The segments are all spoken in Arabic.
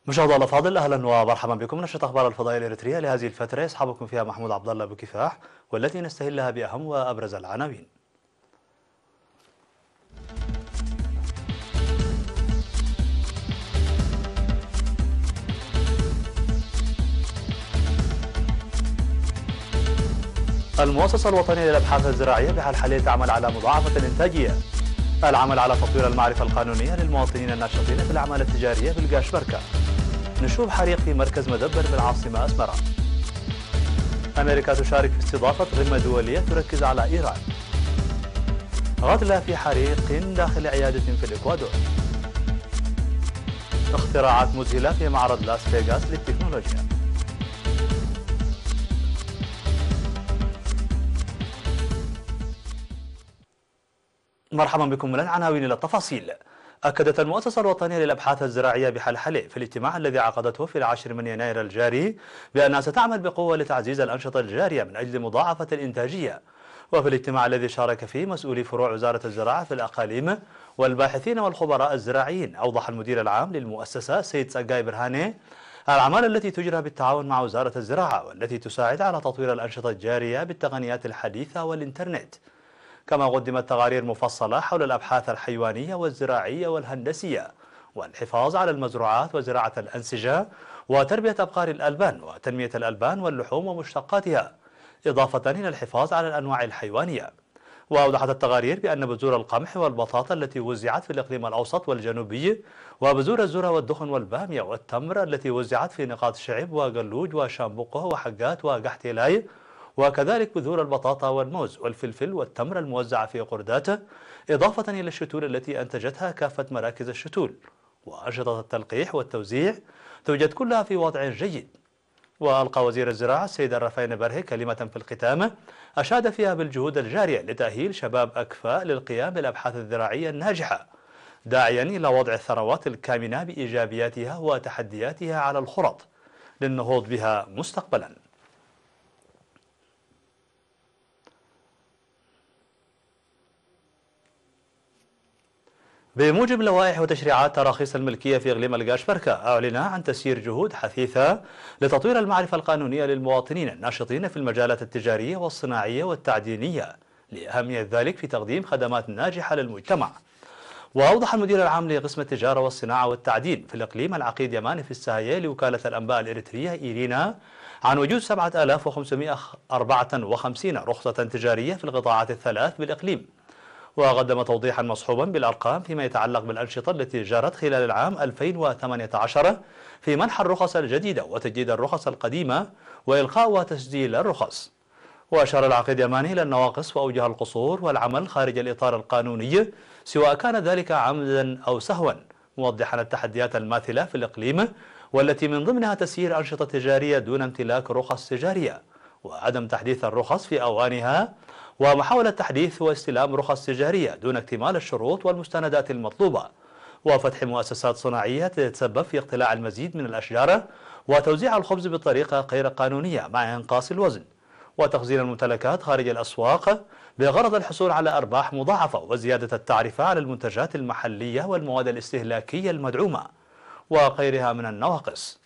مشاهدينا الافاضل، اهلا ومرحبا بكم. نشرة اخبار الفضائيه الاريتريه لهذه الفتره يصحبكم فيها محمود عبد الله بكفاح، والتي نستهلها باهم وابرز العناوين. المؤسسه الوطنيه للابحاث الزراعيه بحلحلية تعمل على مضاعفه الانتاجيه. العمل على تطوير المعرفه القانونيه للمواطنين الناشطين في الاعمال التجاريه بالقاشبركه. نشوب حريق في مركز مدبر بالعاصمه اسمره. امريكا تشارك في استضافه قمه دوليه تركز على ايران. غدلة في حريق داخل عياده في الاكوادور. اختراعات مذهله في معرض لاس فيغاس للتكنولوجيا. مرحبا بكم من العناوين إلى التفاصيل. أكدت المؤسسة الوطنية للأبحاث الزراعية بحلحلة في الاجتماع الذي عقدته في 10 من يناير الجاري بأنها ستعمل بقوة لتعزيز الأنشطة الجارية من أجل مضاعفة الإنتاجية. وفي الاجتماع الذي شارك فيه مسؤولي فروع وزارة الزراعة في الأقاليم والباحثين والخبراء الزراعيين، أوضح المدير العام للمؤسسة سيد سقاي برهاني الأعمال التي تجرى بالتعاون مع وزارة الزراعة والتي تساعد على تطوير الأنشطة الجارية بالتقنيات الحديثة والإنترنت. كما قدمت تقارير مفصلة حول الأبحاث الحيوانية والزراعية والهندسية والحفاظ على المزروعات وزراعة الأنسجة وتربية أبقار الألبان وتنمية الألبان واللحوم ومشتقاتها، إضافة إلى الحفاظ على الأنواع الحيوانية. وأوضحت التقارير بأن بذور القمح والبطاطا التي وزعت في الإقليم الأوسط والجنوبي، وبذور الذرة والدخن والبامية والتمر التي وزعت في نقاط شعب وقلوج وشامبقه وحقات وقحتيلاي، وكذلك بذور البطاطا والموز والفلفل والتمر الموزعة في قرداته، إضافة إلى الشتول التي أنتجتها كافة مراكز الشتول. وأنشطة التلقيح والتوزيع توجد كلها في وضع جيد. وألقى وزير الزراعة السيد الرفاين برهي كلمة في الختام أشاد فيها بالجهود الجارية لتأهيل شباب أكفاء للقيام بالأبحاث الزراعية الناجحة، داعيا إلى وضع الثروات الكامنة بإيجابياتها وتحدياتها على الخرط للنهوض بها مستقبلا. بموجب لوائح وتشريعات تراخيص الملكية في إقليم القاشبركة، أعلن عن تسيير جهود حثيثة لتطوير المعرفة القانونية للمواطنين الناشطين في المجالات التجارية والصناعية والتعدينية، لأهمية ذلك في تقديم خدمات ناجحة للمجتمع. وأوضح المدير العام لقسم التجارة والصناعة والتعدين في الإقليم العقيد يماني في الساهية لوكالة الأنباء الإريترية إيرينا عن وجود 7554 رخصة تجارية في القطاعات الثلاث بالإقليم. وقدم توضيحا مصحوبا بالأرقام فيما يتعلق بالأنشطة التي جرت خلال العام 2018 في منح الرخص الجديدة وتجديد الرخص القديمة وإلغاء وتسجيل الرخص. وأشار العقيد يماني إلى النواقص وأوجه القصور والعمل خارج الإطار القانوني سواء كان ذلك عمدا أو سهوا، موضحا التحديات الماثلة في الإقليم والتي من ضمنها تسيير أنشطة تجارية دون امتلاك رخص تجارية وعدم تحديث الرخص في أوانها، ومحاولة تحديث واستلام رخص تجارية دون اكتمال الشروط والمستندات المطلوبة، وفتح مؤسسات صناعية تتسبب في اقتلاع المزيد من الأشجار وتوزيع الخبز بطريقة غير قانونية مع إنقاص الوزن، وتخزين الممتلكات خارج الأسواق بغرض الحصول على أرباح مضاعفة وزيادة التعرفة على المنتجات المحلية والمواد الاستهلاكية المدعومة وغيرها من النواقص.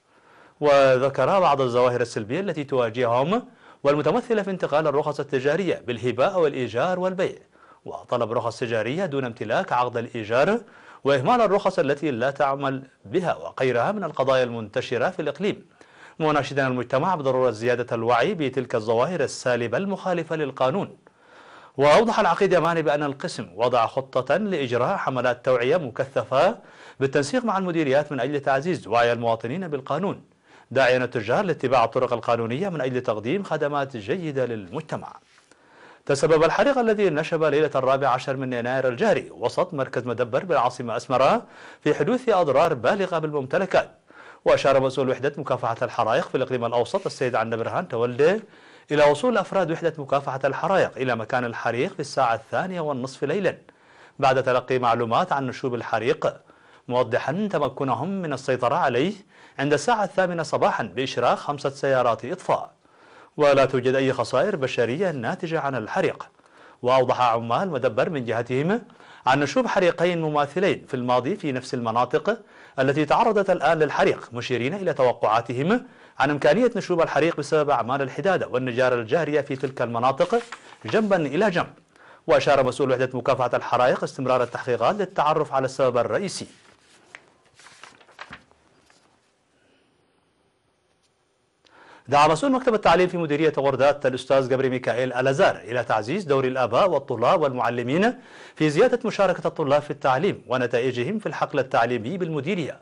وذكر بعض الظواهر السلبية التي تواجههم والمتمثلة في انتقال الرخص التجارية بالهبة أو الإيجار والبيع، وطلب رخص تجارية دون امتلاك عقد الإيجار، وإهمال الرخص التي لا تعمل بها، وغيرها من القضايا المنتشرة في الإقليم، مناشدا المجتمع بضرورة زيادة الوعي بتلك الظواهر السالبة المخالفة للقانون. وأوضح العقيد يماني بأن القسم وضع خطة لإجراء حملات توعية مكثفة بالتنسيق مع المديريات من أجل تعزيز وعي المواطنين بالقانون، داعيا التجار لاتباع الطرق القانونية من أجل تقديم خدمات جيدة للمجتمع. تسبب الحريق الذي نشب ليلة 14 من يناير الجاري وسط مركز مدبر بالعاصمة أسمرة في حدوث أضرار بالغة بالممتلكات. وأشار مسؤول وحدة مكافحة الحرائق في الإقليم الأوسط السيد عنا برهان تولده إلى وصول أفراد وحدة مكافحة الحرائق إلى مكان الحريق في الساعة 2:30 ليلا بعد تلقي معلومات عن نشوب الحريق، موضحا تمكنهم من السيطرة عليه عند الساعة 8 صباحا بإشراق 5 سيارات إطفاء، ولا توجد أي خسائر بشرية ناتجة عن الحريق. وأوضح عمال مدبر من جهتهم عن نشوب حريقين مماثلين في الماضي في نفس المناطق التي تعرضت الآن للحريق، مشيرين إلى توقعاتهم عن إمكانية نشوب الحريق بسبب أعمال الحدادة والنجارة الجارية في تلك المناطق جنبا إلى جنب. وأشار مسؤول وحدة مكافحة الحرائق استمرار التحقيقات للتعرف على السبب الرئيسي. دعا مسؤول مكتب التعليم في مديرية غردات الأستاذ جبري ميكائيل الازار إلى تعزيز دور الآباء والطلاب والمعلمين في زيادة مشاركة الطلاب في التعليم ونتائجهم في الحقل التعليمي بالمديرية.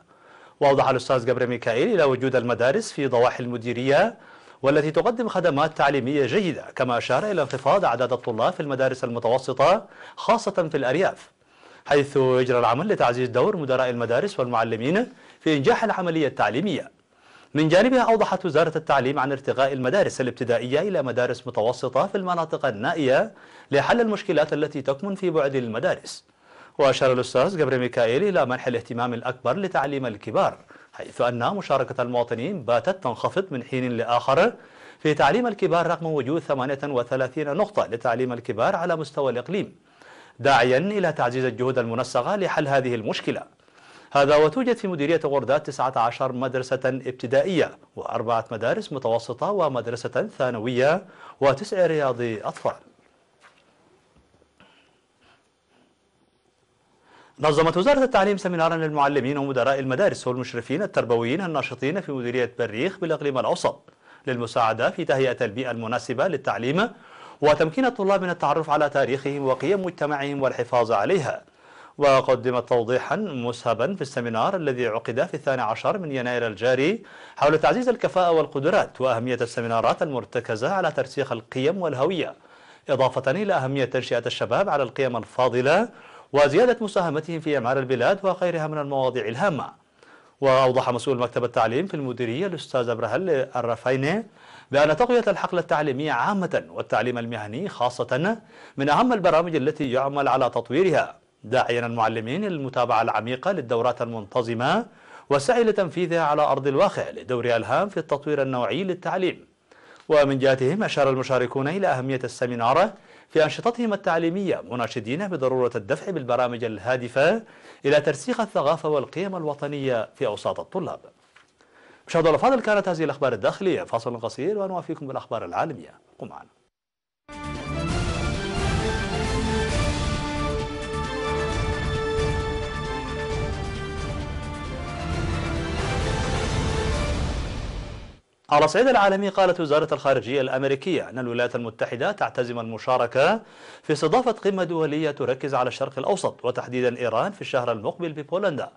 وأوضح الأستاذ جبري ميكائيل إلى وجود المدارس في ضواحي المديرية والتي تقدم خدمات تعليمية جيدة، كما أشار إلى انخفاض أعداد الطلاب في المدارس المتوسطة خاصة في الأرياف، حيث يجرى العمل لتعزيز دور مدراء المدارس والمعلمين في إنجاح العملية التعليمية. من جانبها أوضحت وزارة التعليم عن ارتقاء المدارس الابتدائية إلى مدارس متوسطة في المناطق النائية لحل المشكلات التي تكمن في بعد المدارس. وأشار الأستاذ جبري ميكائيل إلى منح الاهتمام الأكبر لتعليم الكبار، حيث أن مشاركة المواطنين باتت تنخفض من حين لآخر في تعليم الكبار رغم وجود 38 نقطة لتعليم الكبار على مستوى الإقليم، داعيا إلى تعزيز الجهود المنسقة لحل هذه المشكلة. هذا وتوجد في مديرية غردات 19 مدرسة ابتدائية و4 مدارس متوسطة ومدرسة ثانوية و9 رياضي أطفال. نظمت وزارة التعليم سمينارا للمعلمين ومدراء المدارس والمشرفين التربويين الناشطين في مديرية بريخ بالإقليم الأوسط للمساعدة في تهيئة البيئة المناسبة للتعليم وتمكين الطلاب من التعرف على تاريخهم وقيم مجتمعهم والحفاظ عليها. وقدمت توضيحا مسهبا في السمينار الذي عقد في 12 من يناير الجاري حول تعزيز الكفاءة والقدرات وأهمية السمينارات المرتكزة على ترسيخ القيم والهوية، إضافة إلى أهمية تنشئة الشباب على القيم الفاضلة وزيادة مساهمتهم في إعمار البلاد وغيرها من المواضيع الهامة. وأوضح مسؤول مكتب التعليم في المديرية الأستاذ أبرهل الرفيني بأن تقوية الحقل التعليمي عامة والتعليم المهني خاصة من أهم البرامج التي يعمل على تطويرها، داعيا المعلمين للمتابعة العميقة للدورات المنتظمة والسعي لتنفيذها على أرض الواقع لدورها الهام في التطوير النوعي للتعليم. ومن جهتهم أشار المشاركون إلى أهمية السمينار في أنشطتهم التعليمية، مناشدين بضرورة الدفع بالبرامج الهادفة إلى ترسيخ الثقافة والقيم الوطنية في أوساط الطلاب. مشاهدينا الأفاضل، كانت هذه الأخبار الداخلية. فاصل قصير ونوافيكم بالأخبار العالمية. قم معنا. على الصعيد العالمي، قالت وزارة الخارجية الأمريكية أن الولايات المتحدة تعتزم المشاركة في استضافة قمة دولية تركز على الشرق الأوسط وتحديدا إيران في الشهر المقبل ببولندا.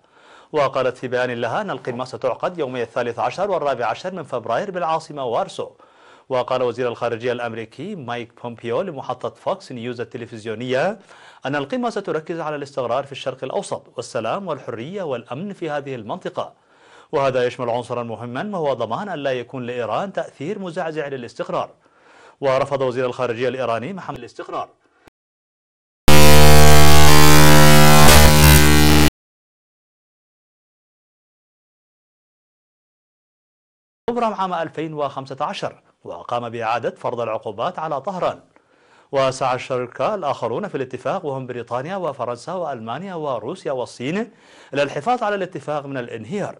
وقالت في بيان لها أن القمة ستعقد يومي 13 و14 من فبراير بالعاصمة وارسو. وقال وزير الخارجية الأمريكي مايك بومبيو لمحطة فوكس نيوز التلفزيونية أن القمة ستركز على الاستقرار في الشرق الأوسط والسلام والحرية والأمن في هذه المنطقة، وهذا يشمل عنصرا مهما وهو ضمان أن لا يكون لإيران تأثير مزعزع للاستقرار. ورفض وزير الخارجية الإيراني محمد الاستقرار مبرم عام 2015 وقام بإعادة فرض العقوبات على طهران. وسعى الشركاء الآخرون في الاتفاق وهم بريطانيا وفرنسا وألمانيا وروسيا والصين إلى الحفاظ على الاتفاق من الانهيار.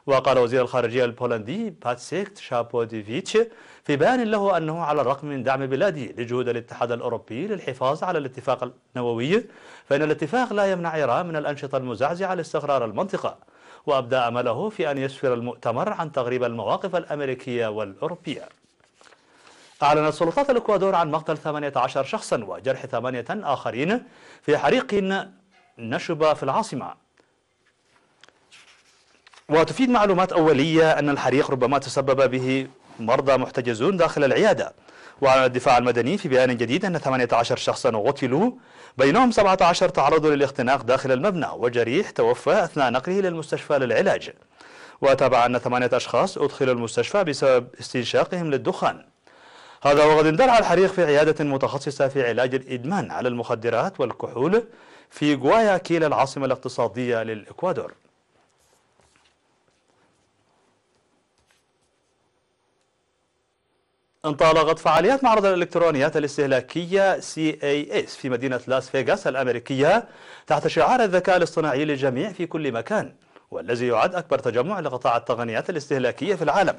وقال وزير الخارجية البولندي باتسيك شابوديفيتش في بيان له أنه على الرغم من دعم بلاده لجهود الاتحاد الأوروبي للحفاظ على الاتفاق النووي، فإن الاتفاق لا يمنع إيران من الأنشطة المزعزعة لاستقرار المنطقة. وأبدى أمله في أن يسفر المؤتمر عن تغريب المواقف الأمريكية والأوروبية. أعلنت سلطات الإكوادور عن مقتل 18 شخصا وجرح 8 آخرين في حريق نشب في العاصمة. وتفيد معلومات أولية أن الحريق ربما تسبب به مرضى محتجزون داخل العيادة. وأعلن الدفاع المدني في بيان جديد أن 18 شخصا قتلوا، بينهم 17 تعرضوا للاختناق داخل المبنى وجريح توفى أثناء نقله للمستشفى للعلاج. وتابع أن 8 أشخاص أدخلوا المستشفى بسبب استنشاقهم للدخان. هذا وقد اندلع الحريق في عيادة متخصصة في علاج الإدمان على المخدرات والكحول في غواياكيل العاصمة الاقتصادية للإكوادور. انطلقت فعاليات معرض الإلكترونيات الاستهلاكية CES في مدينة لاس فيغاس الأمريكية تحت شعار الذكاء الاصطناعي للجميع في كل مكان، والذي يعد أكبر تجمع لقطاع التقنيات الاستهلاكية في العالم.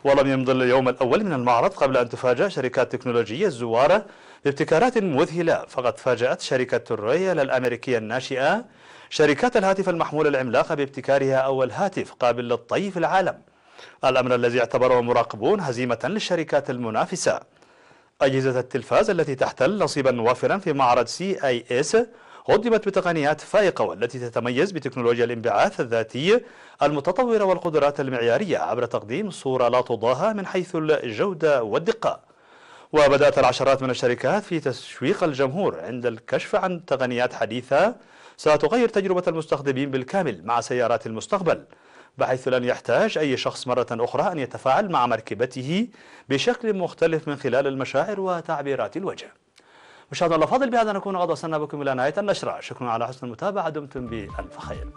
ولم يمضي اليوم الأول من المعرض قبل أن تفاجأ شركات تكنولوجية الزوارة بابتكارات مذهلة، فقد فاجأت شركة رويال الأمريكية الناشئة شركات الهاتف المحمول العملاقة بابتكارها أول هاتف قابل للطي في العالم، الأمر الذي اعتبره مراقبون هزيمة للشركات المنافسة. أجهزة التلفاز التي تحتل نصيبا وافرا في معرض CES قدمت بتقنيات فائقة، والتي تتميز بتكنولوجيا الانبعاث الذاتي المتطورة والقدرات المعيارية عبر تقديم صورة لا تضاهى من حيث الجودة والدقة. وبدأت العشرات من الشركات في تشويق الجمهور عند الكشف عن تقنيات حديثة ستغير تجربة المستخدمين بالكامل مع سيارات المستقبل، بحيث لن يحتاج أي شخص مرة أخرى أن يتفاعل مع مركبته بشكل مختلف من خلال المشاعر وتعبيرات الوجه. مشاهدينا الأفاضل، بهذا نكون قد وصلنا بكم إلى نهاية النشرة. شكرا على حسن المتابعة، دمتم بألف خير.